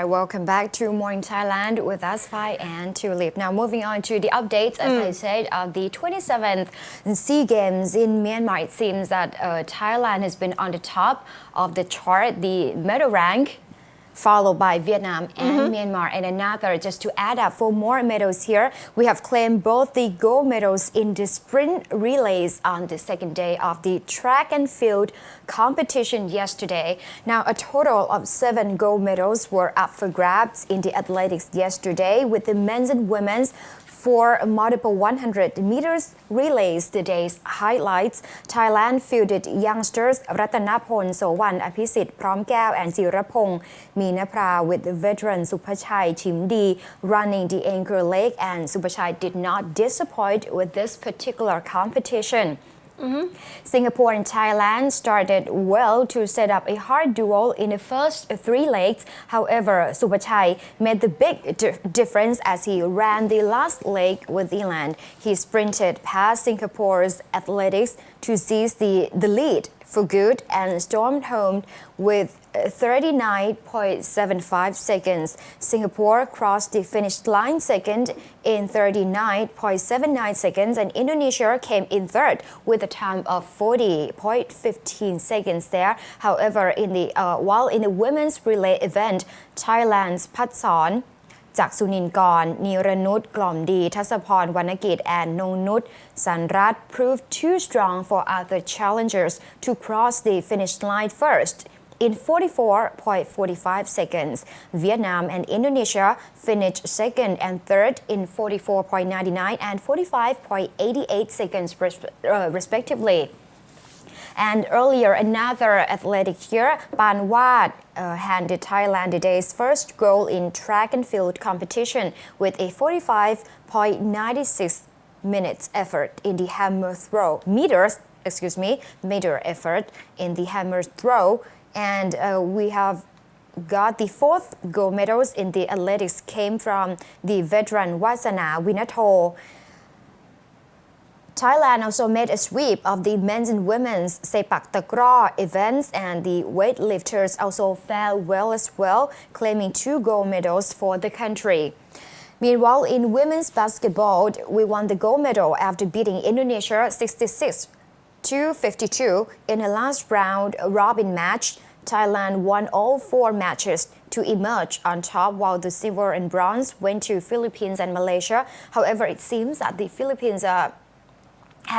right, welcome back to Morning Thailand with us, Phi and Tulip. Now, moving on to the updates, as I said, of the 27th SEA Games in Myanmar. It seems that Thailand has been on the top of the chart, the medal rank, followed by Vietnam and Myanmar. And another, just to add up for more medals here, we have claimed both the gold medals in the sprint relays on the second day of the track and field competition yesterday. Now, a total of 7 gold medals were up for grabs in the athletics yesterday, with the men's and women's for multiple 100 meters relays, the day's highlights. Thailand fielded youngsters Ratanaphol Sowan Apisit Promkeo and Jirapong Meenapra with veteran Supachai Chimdi running the anchor leg, and Supachai did not disappoint with this particular competition. Singapore and Thailand started well to set up a hard duel in the first 3 legs. However, Supachai made the big difference as he ran the last leg with elan. He sprinted past Singapore's athletics to seize the lead for good and stormed home with 39.75 seconds. Singapore crossed the finish line second in 39.79 seconds, and Indonesia came in third with a time of 40.15 seconds there. However, while in the women's relay event, Thailand's Patsorn จากสุนินกร นิรนุช กล่อมดี ทัศพร วรรณกิจ and นงนุช สันรัตน์ proved too strong for other challengers to cross the finish line first in 44.45 seconds. Vietnam and Indonesia finished second and third in 44.99 and 45.88 seconds respectively. And earlier, another athletic here, Pan Wat, handed Thailand the day's first gold in track and field competition with a 45.96 minutes effort in the hammer throw, meter effort in the hammer throw. And we have got the 4th gold medals in the athletics came from the veteran Wasana Winato. Thailand also made a sweep of the men's and women's sepak takraw events, and the weightlifters also fared well as well, claiming 2 gold medals for the country. Meanwhile, in women's basketball, we won the gold medal after beating Indonesia 66-52 in a last round robin match. Thailand won all 4 matches to emerge on top, while the silver and bronze went to Philippines and Malaysia. However, it seems that the Philippines are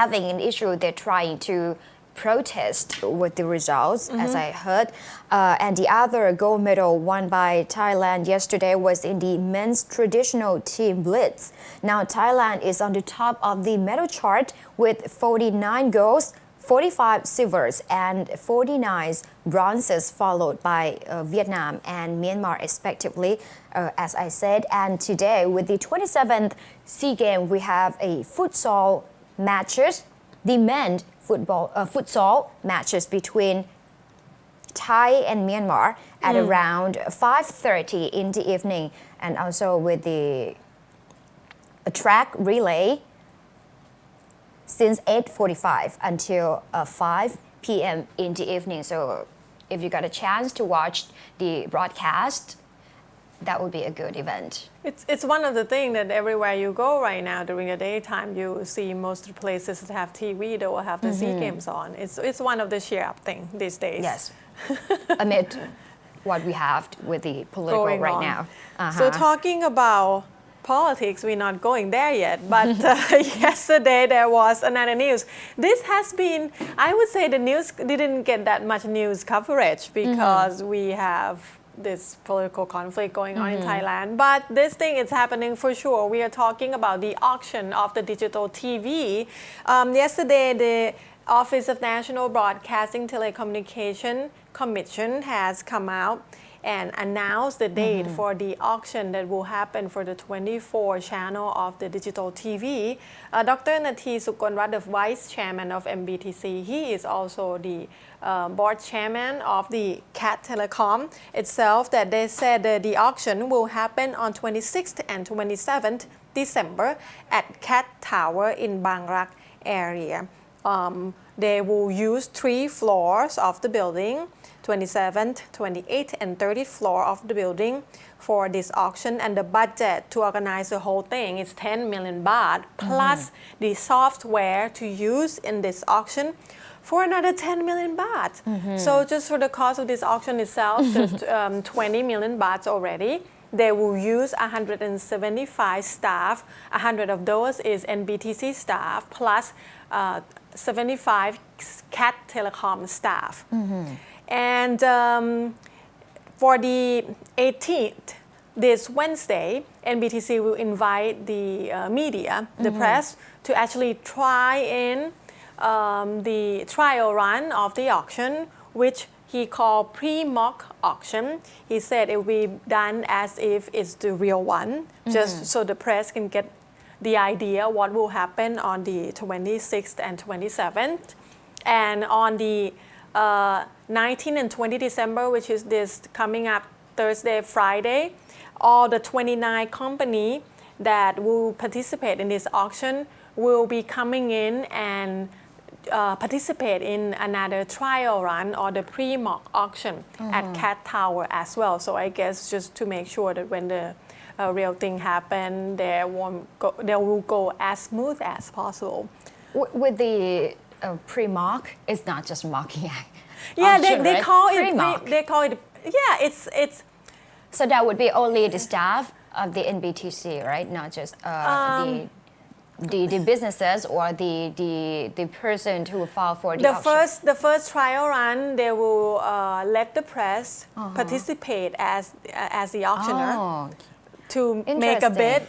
having an issue. They're trying to protest with the results, as I heard. And the other gold medal won by Thailand yesterday was in the men's traditional team blitz. Now, Thailand is on the top of the medal chart with 49 golds, 45 silvers, and 49 bronzes, followed by Vietnam and Myanmar respectively, as I said. And today, with the 27th SEA Games, we have a futsal matches, the men's futsal matches between Thai and Myanmar at around 5:30 in the evening, and also with the track relay since 8:45 until 5 p.m. in the evening. So if you got a chance to watch the broadcast, that would be a good event. It's one of the things that everywhere you go right now during the daytime, you see most places that have TV, they will have the SEA Games on. It's one of the cheer-up thing these days. Yes, amid what we have with the political going right on now. So talking about politics, we're not going there yet, but yesterday there was another news. This has been, I would say the news didn't get that much news coverage because we have this political conflict going on in Thailand, but this thing is happening for sure. We are talking about the auction of the digital TV. Yesterday, the Office of National Broadcasting Telecommunication Commission has come out and announced the date for the auction that will happen for the 24 channel of the digital TV. Dr. Nathi Sukonrat, the Vice Chairman of MBTC, he is also the board chairman of the CAT Telecom itself, that they said that the auction will happen on 26th and 27th December at CAT Tower in Bang Rak area. They will use 3 floors of the building 27th, 28th, and 30th floor of the building for this auction. And the budget to organize the whole thing is 10 million baht plus the software to use in this auction for another 10 million baht. So just for the cost of this auction itself, 20 million baht already. They will use 175 staff. 100 of those is NBTC staff plus 75 CAT Telecom staff. And for the 18th, this Wednesday, NBTC will invite the media, the press, to actually try in the trial run of the auction, which he called pre-mock auction. He said it will be done as if it's the real one, just so the press can get the idea what will happen on the 26th and 27th. And on the 19 and 20 December, which is this coming up Thursday, Friday, all the 29 companies that will participate in this auction will be coming in and participate in another trial run or the pre-mock auction at Cat Tower as well. So I guess just to make sure that when the real thing happen, they will go as smooth as possible. With the pre-mock, it's not just mocking. Yeah, auction, they right? call Pre-mock. it. They call it. Yeah, it's. So that would be only the staff of the NBTC, right? Not just the businesses or the person who filed for the auction. The first trial run, they will let the press participate as the auctioner to make a bid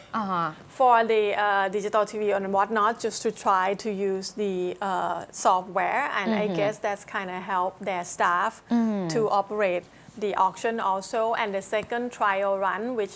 for the digital TV and whatnot, just to try to use the software. And I guess that's kind of help their staff to operate the auction also. And the second trial run, which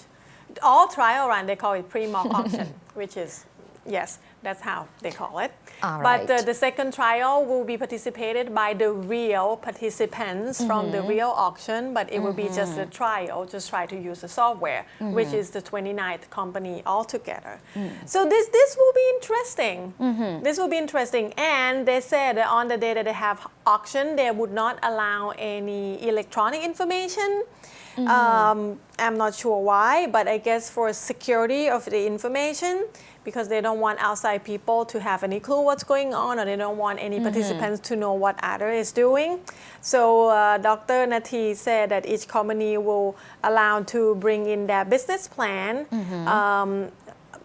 all trial run, they call it pre-mock auction, which is, yes, that's how they call it. But the second trial will be participated by the real participants from the real auction, but it will be just a trial, just try to use the software, which is the 29th company altogether. So this will be interesting. This will be interesting. And they said that on the day that they have auction, they would not allow any electronic information. I'm not sure why, but I guess for security of the information, because they don't want outside people to have any clue what's going on, or they don't want any participants to know what other is doing. So Dr. Nathi said that each company will allow to bring in their business plan,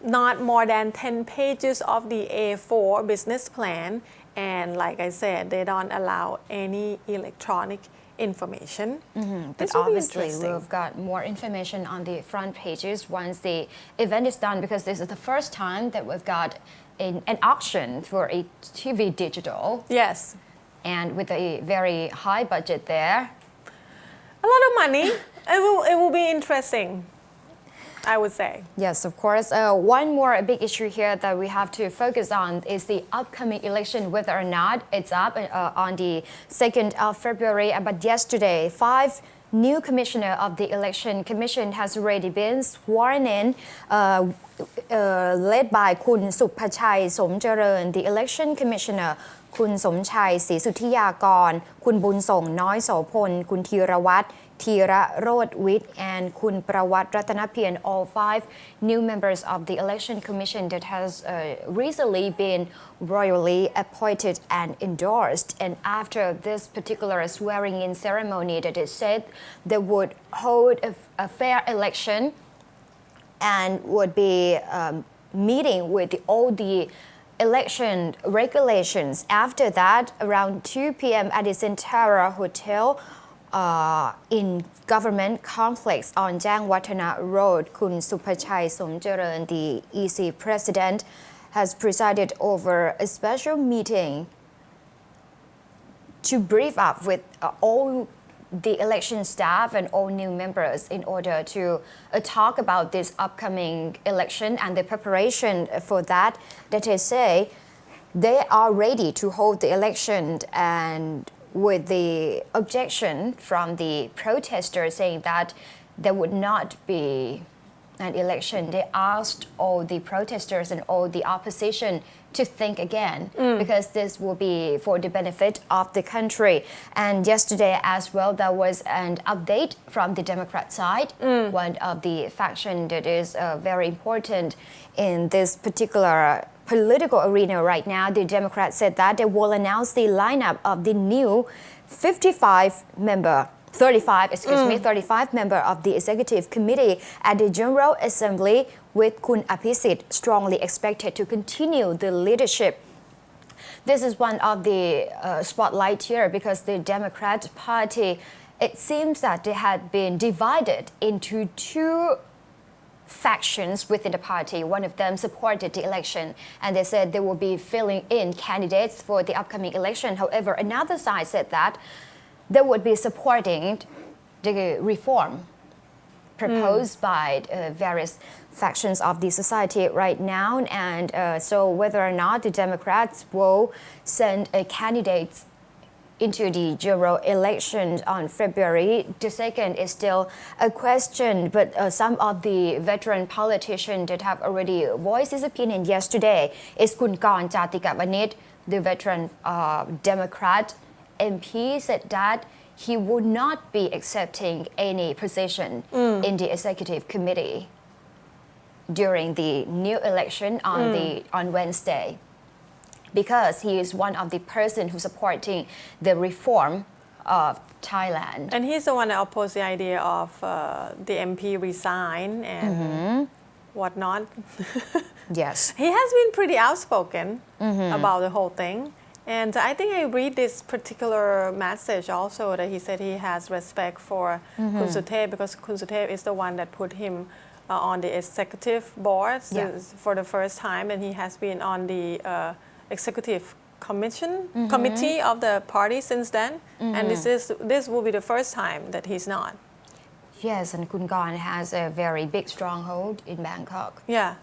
not more than 10 pages of the A4 business plan. And like I said, they don't allow any electronic information. But obviously we've got more information on the front pages once the event is done, because this is the first time that we've got an auction for a TV digital. Yes. And with a very high budget there. A lot of money. It will be interesting, I would say. Yes, of course. One more big issue here that we have to focus on is the upcoming election, whether or not it's up on the 2nd of February. But yesterday, 5 new commissioner of the Election Commission has already been sworn in, led by Kun Supachai Somjaran, the Election Commissioner, Kun Somchaiศรีสุทธิยากร Kun Bunsong Noi Sopon, Kun Thirawatt Thira Rodwit, and Kun Prawat Ratanapian, all 5 new members of the Election Commission that has recently been royally appointed and endorsed. And after this particular swearing-in ceremony, that is said they would hold a fair election and would be meeting with all the election regulations. After that, around 2 p.m. at the Centara Hotel in Government Complex on Jangwatana Road, Kun Supachai Somjaran, the EC President, has presided over a special meeting to brief up with all the election staff and all new members in order to talk about this upcoming election and the preparation for that. That is, say they are ready to hold the election, and with the objection from the protesters saying that there would not be and election, they asked all the protesters and all the opposition to think again because this will be for the benefit of the country. And yesterday as well, there was an update from the Democrat side, one of the faction that is very important in this particular political arena right now. The Democrats said that they will announce the lineup of the new 35 member of the Executive Committee at the General Assembly, with Kun Apisit strongly expected to continue the leadership. This is one of the spotlight here because the Democrat Party, it seems that they had been divided into two factions within the party. One of them supported the election and they said they will be filling in candidates for the upcoming election. However, another side said that they would be supporting the reform proposed by various factions of the society right now. And so whether or not the Democrats will send candidates into the general election on February the 2nd is still a question. But some of the veteran politicians that have already voiced his opinion yesterday is Kun Korn Jatikavanit, the veteran Democrat MP, said that he would not be accepting any position in the executive committee during the new election on Wednesday, because he is one of the person who's supporting the reform of Thailand. And he's the one that opposed the idea of the MP resign and whatnot. Yes. He has been pretty outspoken about the whole thing. And I think I read this particular message also that he said he has respect for Kun Suthep because Kun Suthep is the one that put him on the executive board for the first time, and he has been on the executive committee of the party since then. And this will be the first time that he's not. Yes, and Kun Korn has a very big stronghold in Bangkok. Yeah.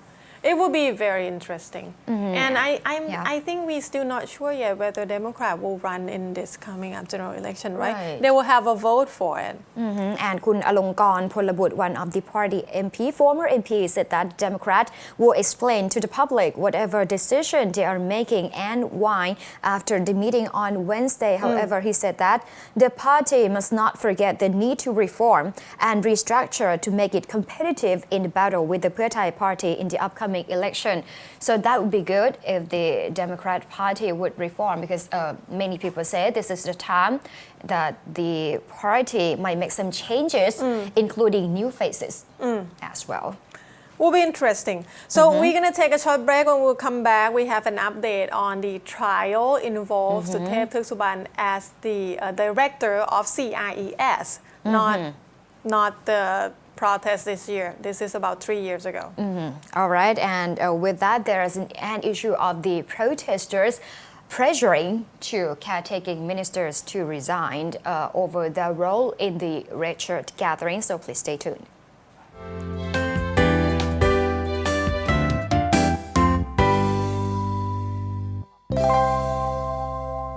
It will be very interesting. And I think we're still not sure yet whether Democrat will run in this coming up general election, right? They will have a vote for it. And Kun Alongkorn Polabut, one of the party MP, former MP, said that Democrat will explain to the public whatever decision they are making and why after the meeting on Wednesday. However, he said that the party must not forget the need to reform and restructure to make it competitive in the battle with the Pheu Thai party in the upcoming election. So that would be good if the Democrat Party would reform, because many people say this is the time that the party might make some changes, including new faces as well. Will be interesting. So we're going to take a short break. When we'll come back, we have an update on the trial involved Suthep Thaugsuban as the director of CIES, not the protest this year. This is about 3 years ago. All right, and with that, there is an issue of the protesters pressuring two caretaking ministers to resign over their role in the red shirt gathering. So please stay tuned.